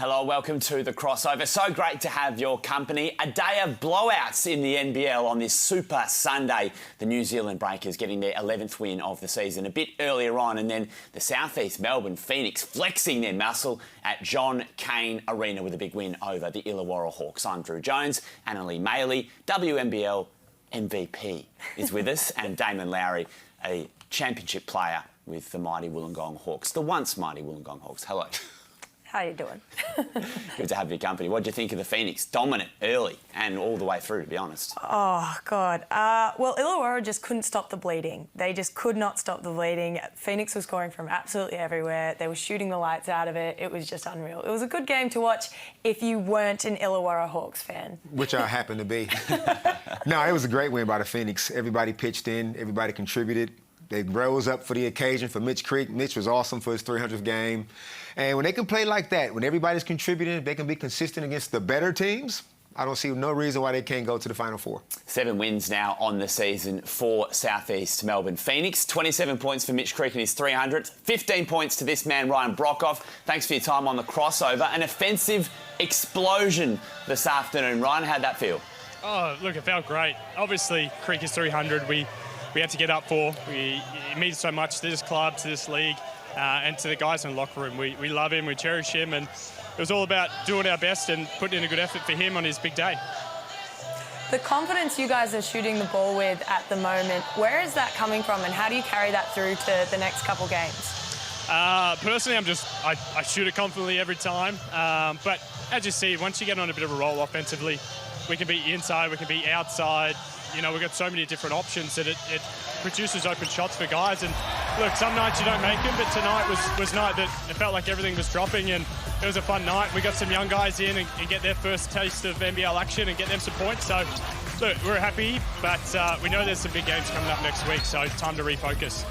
Hello, welcome to The Crossover. So great to have your company. A day of blowouts in the NBL on this Super Sunday. The New Zealand Breakers getting their 11th win of the season a bit earlier on, and then the Southeast Melbourne Phoenix flexing their muscle at John Cain Arena with a big win over the Illawarra Hawks. I'm Drew Jones. Annalie Maley, WNBL MVP, is with us, and Damon Lowry, a championship player with the mighty Wollongong Hawks, the once mighty Wollongong Hawks. Hello. How you doing? Good to have your company. What do you think of the Phoenix? Dominant early and all the way through, to be honest. Oh, God. Well, Illawarra just couldn't stop the bleeding. They just could not stop the bleeding. Phoenix was scoring from absolutely everywhere. They were shooting the lights out of it. It was just unreal. It was a good game to watch if you weren't an Illawarra Hawks fan. Which I happen to be. No, it was a great win by the Phoenix. Everybody pitched in. Everybody contributed. They rose up for the occasion for Mitch Creek. Mitch was awesome for his 300th game. And when they can play like that, when everybody's contributing, they can be consistent against the better teams, I don't see no reason why they can't go to the Final Four. 7 wins now on the season for Southeast Melbourne Phoenix. 27 points for Mitch Creek in his 300th. 15 points to this man, Ryan Broekhoff. Thanks for your time on The Crossover. An offensive explosion this afternoon. Ryan, how'd that feel? Oh, look, it felt great. Obviously, Creek is 300. We had to get up for. It means so much to this club, to this league, and to the guys in the locker room. We love him, we cherish him, and it was all about doing our best and putting in a good effort for him on his big day. The confidence you guys are shooting the ball with at the moment, where is that coming from, and how do you carry that through to the next couple games? Personally, I shoot it confidently every time, but as you see, once you get on a bit of a roll offensively, we can be inside, we can be outside. You know, we've got so many different options that it produces open shots for guys. And look, some nights you don't make them, but tonight was night that it felt like everything was dropping, and it was a fun night. We got some young guys in and get their first taste of NBL action and get them some points. So, look, we're happy, but we know there's some big games coming up next week, so time to refocus.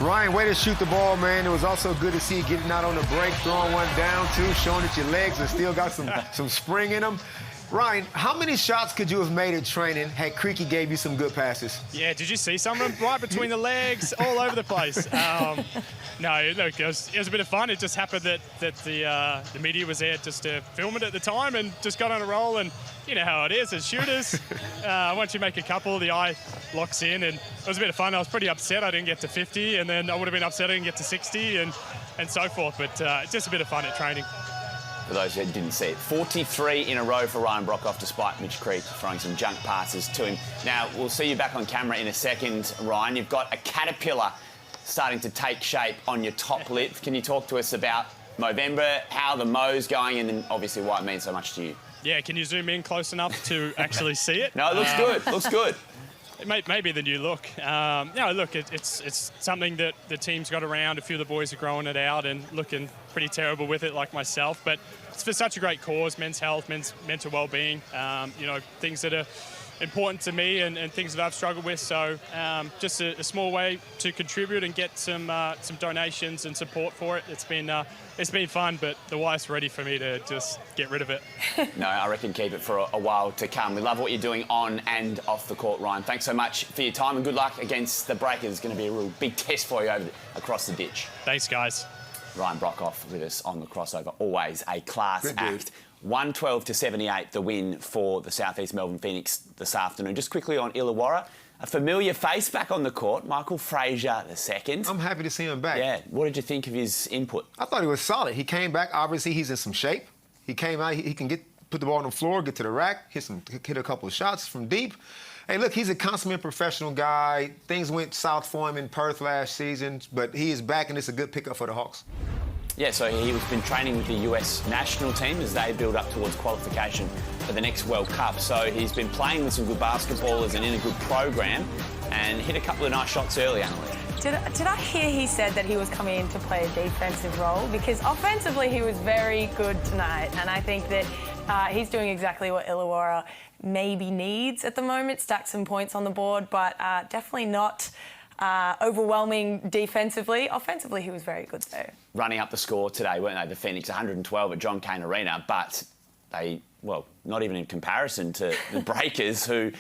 Ryan, way to shoot the ball, man. It was also good to see you getting out on the break, throwing one down, too, showing that your legs have still got some spring in them. Ryan, how many shots could you have made at training had Creaky gave you some good passes? Yeah, did you see some of them right between the legs, all over the place? No, look, it was a bit of fun. It just happened that the media was there just to film it at the time and just got on a roll. And you know how it is as shooters. Once you make a couple, the eye locks in, and it was a bit of fun. I was pretty upset I didn't get to 50, and then I would have been upset I didn't get to 60, and so forth. But it's just a bit of fun at training. For those who didn't see it, 43 in a row for Ryan Broekhoff, despite Mitch Creek throwing some junk passes to him. Now, we'll see you back on camera in a second, Ryan. You've got a caterpillar starting to take shape on your top lip. Can you talk to us about Movember, how the mo's going, and then obviously why it means so much to you? Yeah, can you zoom in close enough to actually see it? No, it looks good. Looks good. It may be the new look. No, look, it's something that the team's got around. A few of the boys are growing it out and looking pretty terrible with it, like myself. But it's for such a great cause, men's health, men's mental well-being, you know, things that are important to me and things that I've struggled with. So just a small way to contribute and get some donations and support for it. It's been fun, but the wife's ready for me to just get rid of it. No, I reckon keep it for a while to come. We love what you're doing on and off the court, Ryan. Thanks so much for your time and good luck against the Breakers. It's going to be a real big test for you across the ditch. Thanks, guys. Ryan Broekhoff with us on The Crossover. Always a class act. 112-78, the win for the Southeast Melbourne Phoenix this afternoon. Just quickly on Illawarra, a familiar face back on the court, Michael Frazier II. I'm happy to see him back. Yeah, what did you think of his input? I thought he was solid. He came back. Obviously, he's in some shape. He came out. He can put the ball on the floor, get to the rack, hit a couple of shots from deep. Hey, look, he's a consummate professional guy. Things went south for him in Perth last season, but he is back, and it's a good pickup for the Hawks. Yeah, so he's been training with the US national team as they build up towards qualification for the next World Cup. So he's been playing with some good basketballers and in a good program and hit a couple of nice shots early, Annalie. Did I hear he said that he was coming in to play a defensive role? Because offensively he was very good tonight, and I think that he's doing exactly what Illawarra maybe needs at the moment, stack some points on the board, but definitely not overwhelming defensively. Offensively, he was very good though. Running up the score today, weren't they? The Phoenix 112 at John Cain Arena, but they, well, not even in comparison to the Breakers, who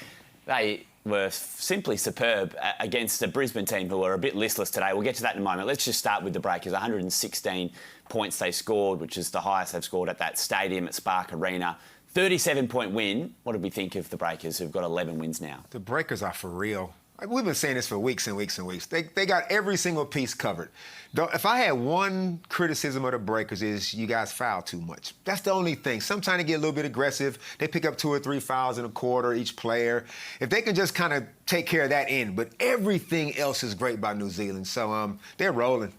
they were simply superb against a Brisbane team who are a bit listless today. We'll get to that in a moment. Let's just start with the Breakers. 116 points they scored, which is the highest they've scored at that stadium at Spark Arena. 37-point win. What did we think of the Breakers, who've got 11 wins now? The Breakers are for real. We've been saying this for weeks and weeks and weeks. They got every single piece covered. If I had one criticism of the Breakers is you guys foul too much. That's the only thing. Sometimes they get a little bit aggressive. They pick up 2 or 3 fouls in a quarter each player. If they can just kind of take care of that end. But everything else is great by New Zealand. So they're rolling.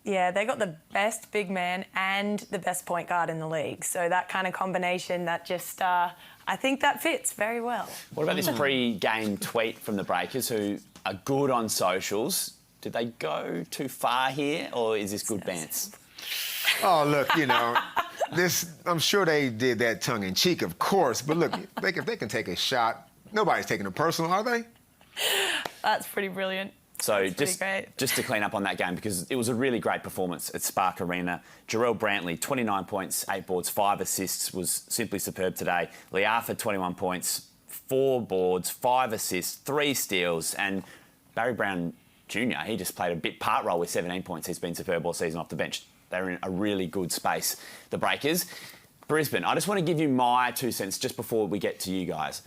Yeah, they got the best big man and the best point guard in the league. So that kind of combination, that just, I think that fits very well. What about this pre-game tweet from the Breakers, who are good on socials? Did they go too far here, or is this good bants? Oh, look, I'm sure they did that tongue-in-cheek, of course. But look, if they can take a shot, nobody's taking it personal, are they? That's pretty brilliant. So just to clean up on that game, because it was a really great performance at Spark Arena. Jarrell Brantley, 29 points, 8 boards, 5 assists, was simply superb today. Leafa, 21 points, 4 boards, 5 assists, 3 steals. And Barry Brown Jr., he just played a bit part role with 17 points. He's been superb all season off the bench. They're in a really good space, the Breakers. Brisbane, I just want to give you my 2 cents just before we get to you guys.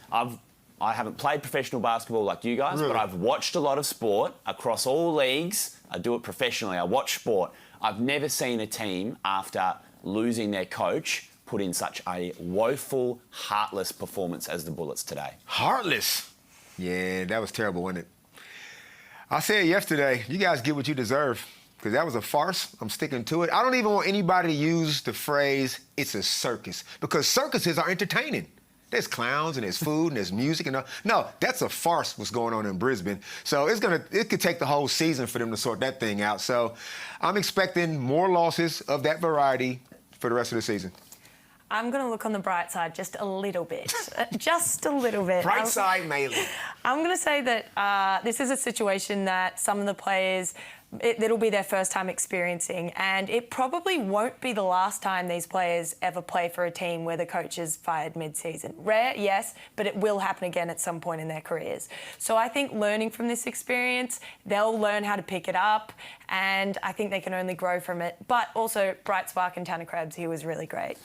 I haven't played professional basketball like you guys, but I've watched a lot of sport across all leagues. I do it professionally. I watch sport. I've never seen a team, after losing their coach, put in such a woeful, heartless performance as the Bullets today. Heartless? Yeah, that was terrible, wasn't it? I said yesterday, you guys get what you deserve, because that was a farce. I'm sticking to it. I don't even want anybody to use the phrase, it's a circus, because circuses are entertaining. There's clowns and there's food and there's music and all. No, that's a farce what's going on in Brisbane. So it could take the whole season for them to sort that thing out. So I'm expecting more losses of that variety for the rest of the season. I'm going to look on the bright side just a little bit. Just a little bit. Bright side, Maylee. I'm going to say that this is a situation that some of the players, it'll be their first time experiencing, and it probably won't be the last time these players ever play for a team where the coach is fired mid-season. Rare, yes, but it will happen again at some point in their careers. So I think learning from this experience, they'll learn how to pick it up, and I think they can only grow from it. But also, Bright Spark and Tanner Krebs, he was really great.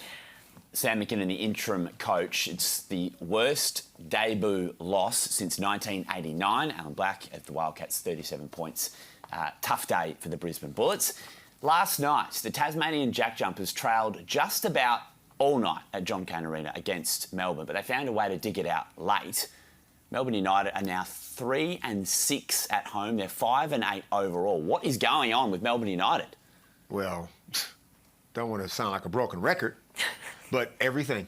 Sam McKinnon, the interim coach, it's the worst debut loss since 1989. Alan Black at the Wildcats, 37 points. Tough day for the Brisbane Bullets. Last night, the Tasmanian Jack Jumpers trailed just about all night at John Cain Arena against Melbourne, but they found a way to dig it out late. Melbourne United are now 3-6 at home. They're 5-8 overall. What is going on with Melbourne United? Well, don't want to sound like a broken record, but everything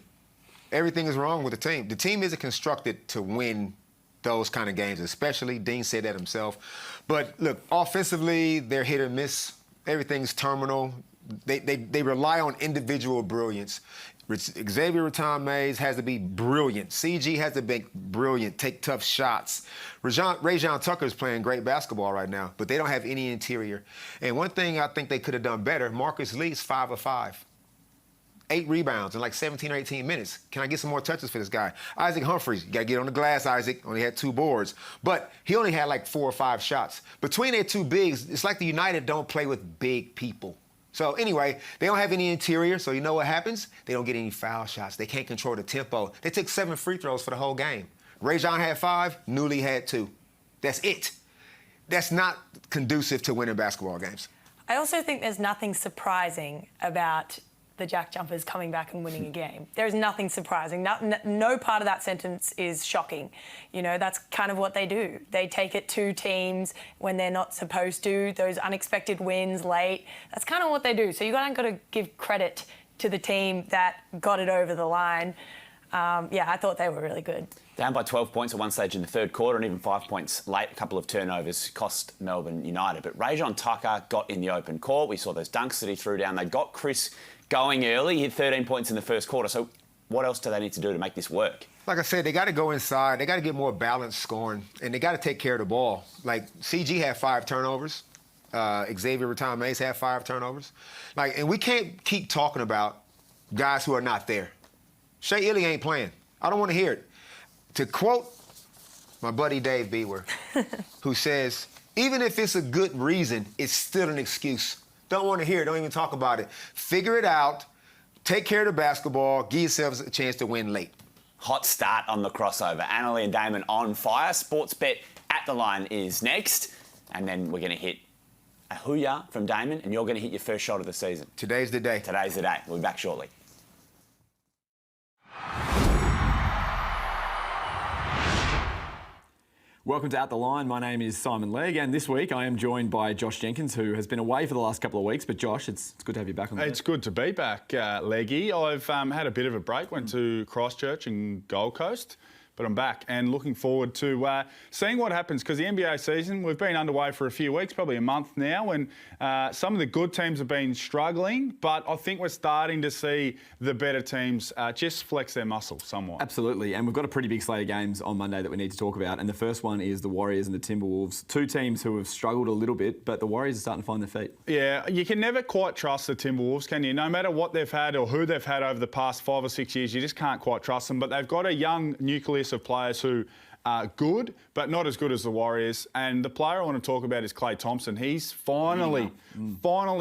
is wrong with the team. The team isn't constructed to win those kind of games, especially. Dean said that himself. But look, offensively, they're hit or miss. Everything's terminal. They rely on individual brilliance. Xavier Rattan-Mays has to be brilliant. CG has to be brilliant, take tough shots. Rajon Tucker's playing great basketball right now, but they don't have any interior. And one thing I think they could have done better, Marcus Lee's 5 of 5. 8 rebounds in like 17 or 18 minutes. Can I get some more touches for this guy? Isaac Humphries, you got to get on the glass, Isaac. Only had 2 boards. But he only had like 4 or 5 shots. Between their 2 bigs, it's like the United don't play with big people. So anyway, they don't have any interior, so you know what happens? They don't get any foul shots. They can't control the tempo. They took 7 free throws for the whole game. Rajon had 5, Newley had 2. That's it. That's not conducive to winning basketball games. I also think there's nothing surprising about the Jack Jumpers coming back and winning a game. There's nothing surprising. No part of that sentence is shocking. You know, that's kind of what they do. They take it to teams when they're not supposed to, those unexpected wins late. That's kind of what they do. So you got to give credit to the team that got it over the line. Yeah, I thought they were really good. Down by 12 points at one stage in the third quarter, and even 5 points late. A couple of turnovers cost Melbourne United. But Rajon Tucker got in the open court. We saw those dunks that he threw down. They got Chris going early. He hit 13 points in the first quarter. So what else do they need to do to make this work? Like I said, they got to go inside. They got to get more balanced scoring, and they got to take care of the ball. Like, CG had 5 turnovers. Xavier Rattan-Mays had 5 turnovers. Like, and we can't keep talking about guys who are not there. Shea Illy ain't playing. I don't want to hear it. To quote my buddy Dave Beaver, who says, even if it's a good reason, it's still an excuse. Don't want to hear it. Don't even talk about it. Figure it out. Take care of the basketball. Give yourselves a chance to win late. Hot start on the crossover. Annalie and Damon on fire. Sportsbet at the line is next. And then we're going to hit a hooyah from Damon, and you're going to hit your first shot of the season. Today's the day. Today's the day. We'll be back shortly. Welcome to At The Line. My name is Simon Legg, and this week I am joined by Josh Jenkins, who has been away for the last couple of weeks. But Josh, it's good to have you back on the It's good to be back, Leggy. I've had a bit of a break, went to Christchurch and Gold Coast, but I'm back and looking forward to seeing what happens, because the NBA season, we've been underway for a few weeks, probably a month now, and some of the good teams have been struggling, but I think we're starting to see the better teams just flex their muscle somewhat. Absolutely, and we've got a pretty big slate of games on Monday that we need to talk about, and the first one is the Warriors and the Timberwolves, two teams who have struggled a little bit, but the Warriors are starting to find their feet. Yeah, you can never quite trust the Timberwolves, can you? No matter what they've had or who they've had over the past 5 or 6 years, you just can't quite trust them, but they've got a young nucleus of players who are good, but not as good as the Warriors. And the player I want to talk about is Klay Thompson. He's finally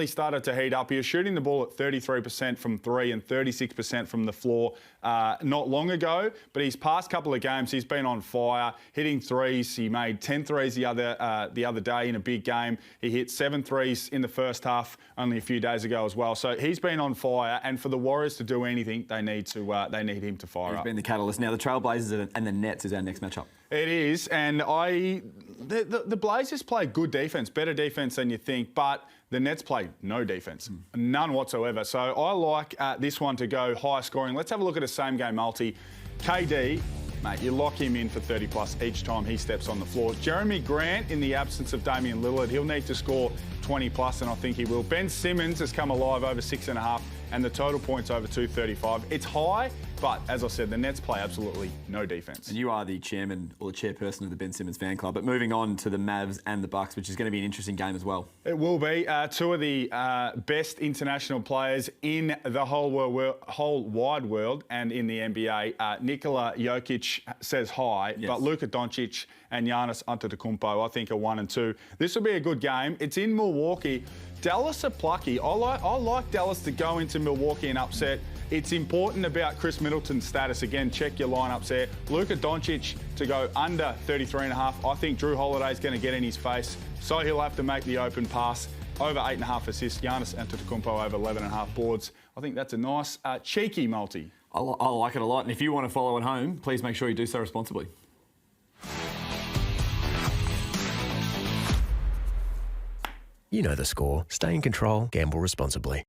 started to heat up. He was shooting the ball at 33% from three and 36% from the floor not long ago. But his past couple of games, he's been on fire, hitting threes. He made 10 threes the other day in a big game. He hit 7 threes in the first half only a few days ago as well. So he's been on fire. And for the Warriors to do anything, they need him to fire up. He's been the catalyst. Now the Trailblazers and the Nets is our next matchup. It is, and the Blazers play good defence, better defence than you think, but the Nets play no defence, none whatsoever. So I like this one to go high scoring. Let's have a look at a same game multi. KD, mate, you lock him in for 30 plus each time he steps on the floor. Jeremy Grant, in the absence of Damian Lillard, he'll need to score 20 plus, and I think he will. Ben Simmons has come alive over 6.5, and the total points over 235. It's high, but as I said, the Nets play absolutely no defence. And you are the chairman or the chairperson of the Ben Simmons fan club. But moving on to the Mavs and the Bucks, which is going to be an interesting game as well. It will be. Two of the best international players in the whole wide world and in the NBA. Nikola Jokic says hi, yes, but Luka Doncic and Giannis Antetokounmpo, I think, are 1 and 2. This will be a good game. It's in Milwaukee. Dallas are plucky. I like Dallas to go into Milwaukee and upset. It's important about Chris Middleton's status. Again, check your lineups there. Luka Doncic to go under 33.5. I think Drew Holiday's going to get in his face, so he'll have to make the open pass. Over 8.5 assists. Giannis Antetokounmpo over 11.5 boards. I think that's a nice, cheeky multi. I like it a lot. And if you want to follow at home, please make sure you do so responsibly. You know the score. Stay in control. Gamble responsibly.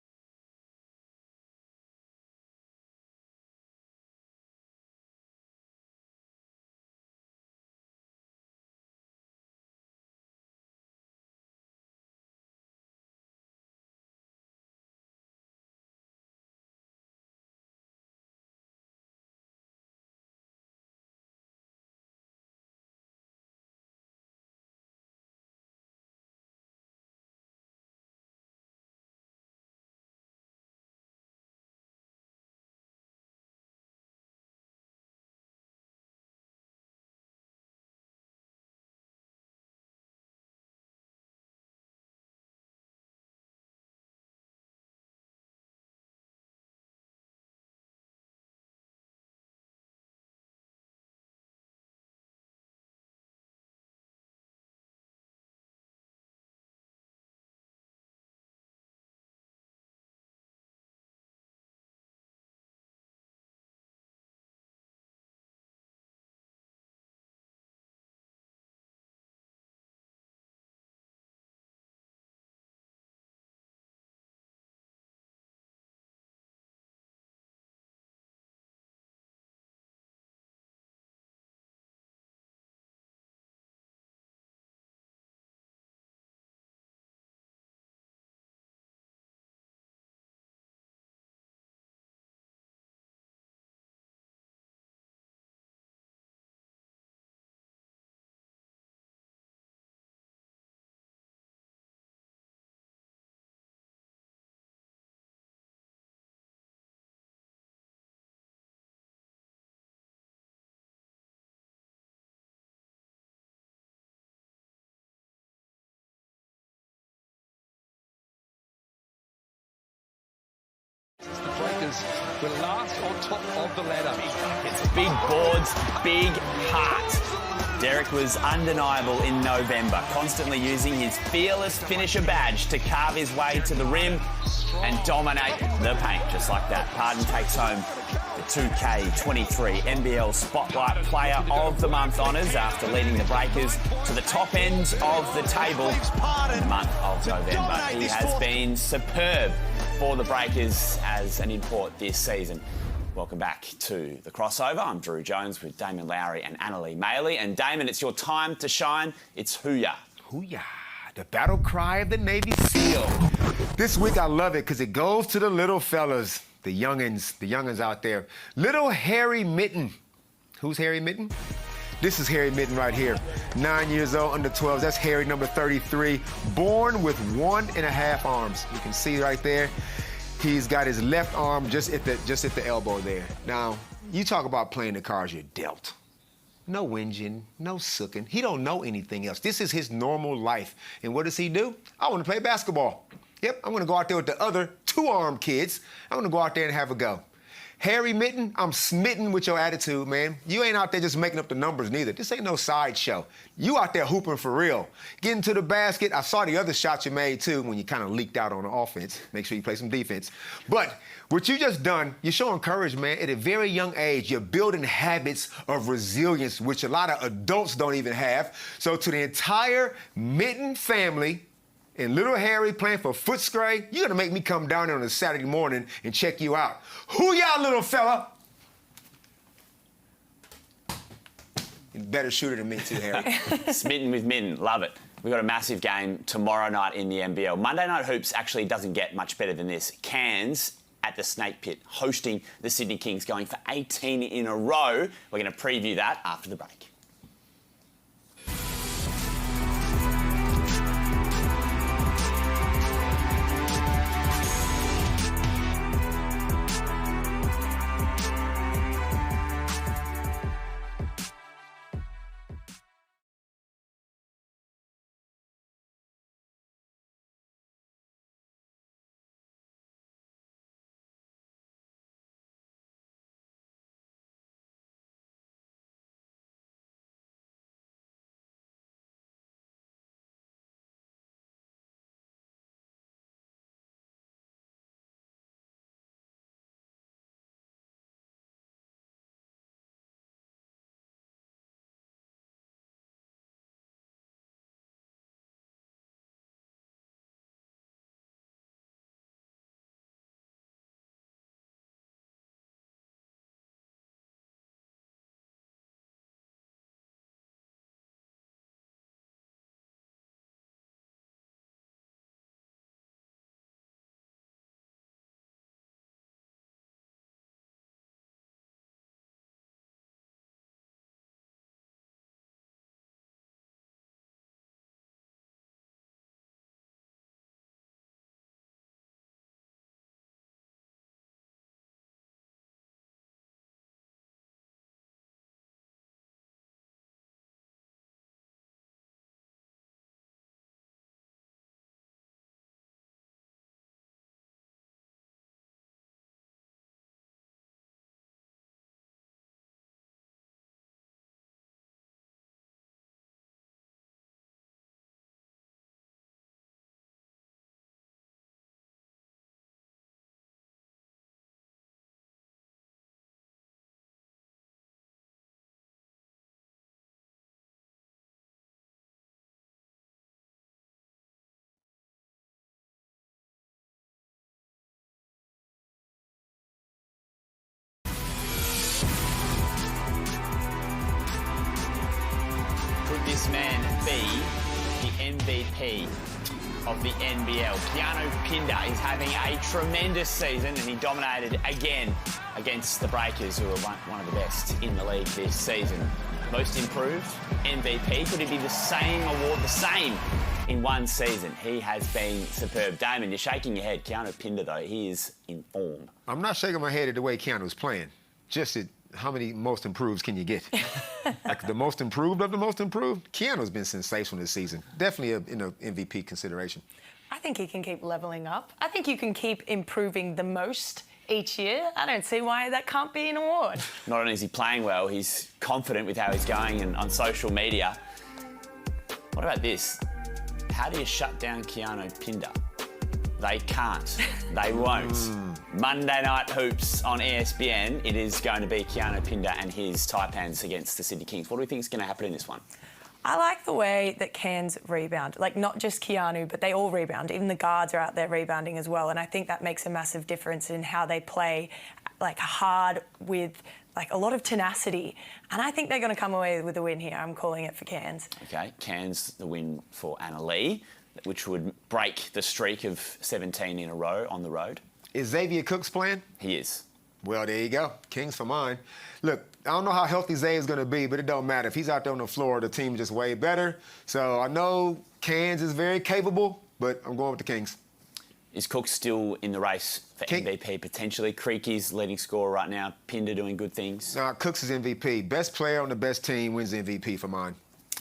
The Breakers will last on top of the ladder. It's big boards, big heart. Derek was undeniable in November, constantly using his fearless finisher badge to carve his way to the rim and dominate the paint, just like that. Pardon takes home the 2K23 NBL Spotlight Player of the Month honours after leading the Breakers to the top end of the table in the month of November. He has been superb for the Breakers as an import this season. Welcome back to The Crossover. I'm Drew Jones with Damon Lowry and Annalee Maley. And Damon, it's your time to shine. It's Hooyah. Hooyah, the battle cry of the Navy SEAL. This week I love it because it goes to the little fellas, the youngins out there. Little Harry Mitten. Who's Harry Mitten? This is Harry Mitten right here. 9 years old, under 12. That's Harry number 33, born with 1.5 arms. You can see right there. He's got his left arm just at the elbow there. Now, you talk about playing the cards you're dealt. No whinging, no sooking. He don't know anything else. This is his normal life. And what does he do? I want to play basketball. Yep, I'm going to go out there with the other two-armed kids. I'm going to go out there and have a go. Harry Mitten, I'm smitten with your attitude, man. You ain't out there just making up the numbers neither. This ain't no sideshow. You out there hooping for real. Getting to the basket. I saw the other shots you made, too, when you kind of leaked out on the offense. Make sure you play some defense. But what you just done, you're showing courage, man. At a very young age, you're building habits of resilience, which a lot of adults don't even have. So to the entire Mitten family, and little Harry playing for Footscray, you're gonna make me come down there on a Saturday morning and check you out. Who y'all, little fella? You're a better shooter than me too, Harry. Smitten with Mitten, love it. We've got a massive game tomorrow night in the NBL. Monday Night Hoops actually doesn't get much better than this. Cairns at the Snake Pit hosting the Sydney Kings, going for 18 in a row. We're gonna preview that after the break. Could this man be the MVP of the NBL? Keanu Pinder is having a tremendous season, and he dominated again against the Breakers, who are one of the best in the league this season. Most improved, MVP. Could it be the same award, the same in one season? He has been superb. Damon, you're shaking your head. Keanu Pinder, though, he is in form. I'm not shaking my head at the way Keanu's playing. Just at how many most improved can you get? Like the most improved of the most improved? Keanu's been sensational this season. Definitely in an MVP consideration. I think he can keep levelling up. I think you can keep improving the most each year. I don't see why that can't be an award. Not only is he playing well, he's confident with how he's going and on social media. What about this? How do you shut down Keanu Pinder? They can't. They won't. Monday Night Hoops on ESPN. It is going to be Keanu Pinder and his Taipans against the Sydney Kings. What do we think is going to happen in this one? I like the way that Cairns rebound. Like, not just Keanu, but they all rebound. Even the guards are out there rebounding as well. And I think that makes a massive difference in how they play, like, hard with, like, a lot of tenacity. And I think they're going to come away with a win here. I'm calling it for Cairns. OK, Cairns, the win for Anna Lee, which would break the streak of 17 in a row on the road. Is Xavier Cooks playing? He is. Well, there you go. Kings for mine. Look, I don't know how healthy Xavier's going to be, but it don't matter. If he's out there on the floor, the team's just way better. So I know Cairns is very capable, but I'm going with the Kings. Is Cook still in the race for MVP potentially? Creaky's leading scorer right now. Pinder doing good things. Nah, Cooks is MVP. Best player on the best team wins the MVP for mine.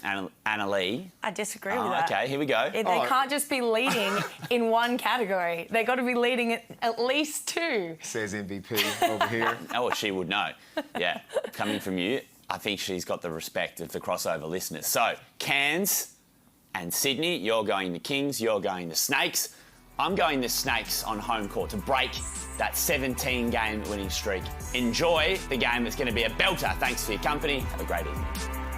Anna Lee. I disagree with that. OK, here we go. They can't just be leading in one category. They've got to be leading at least two. Says MVP over here. Oh, well, she would know. Yeah, coming from you, I think she's got the respect of the crossover listeners. So, Cairns and Sydney, you're going the Kings, you're going the Snakes. I'm going the Snakes on home court to break that 17-game winning streak. Enjoy the game. It's going to be a belter. Thanks for your company. Have a great evening.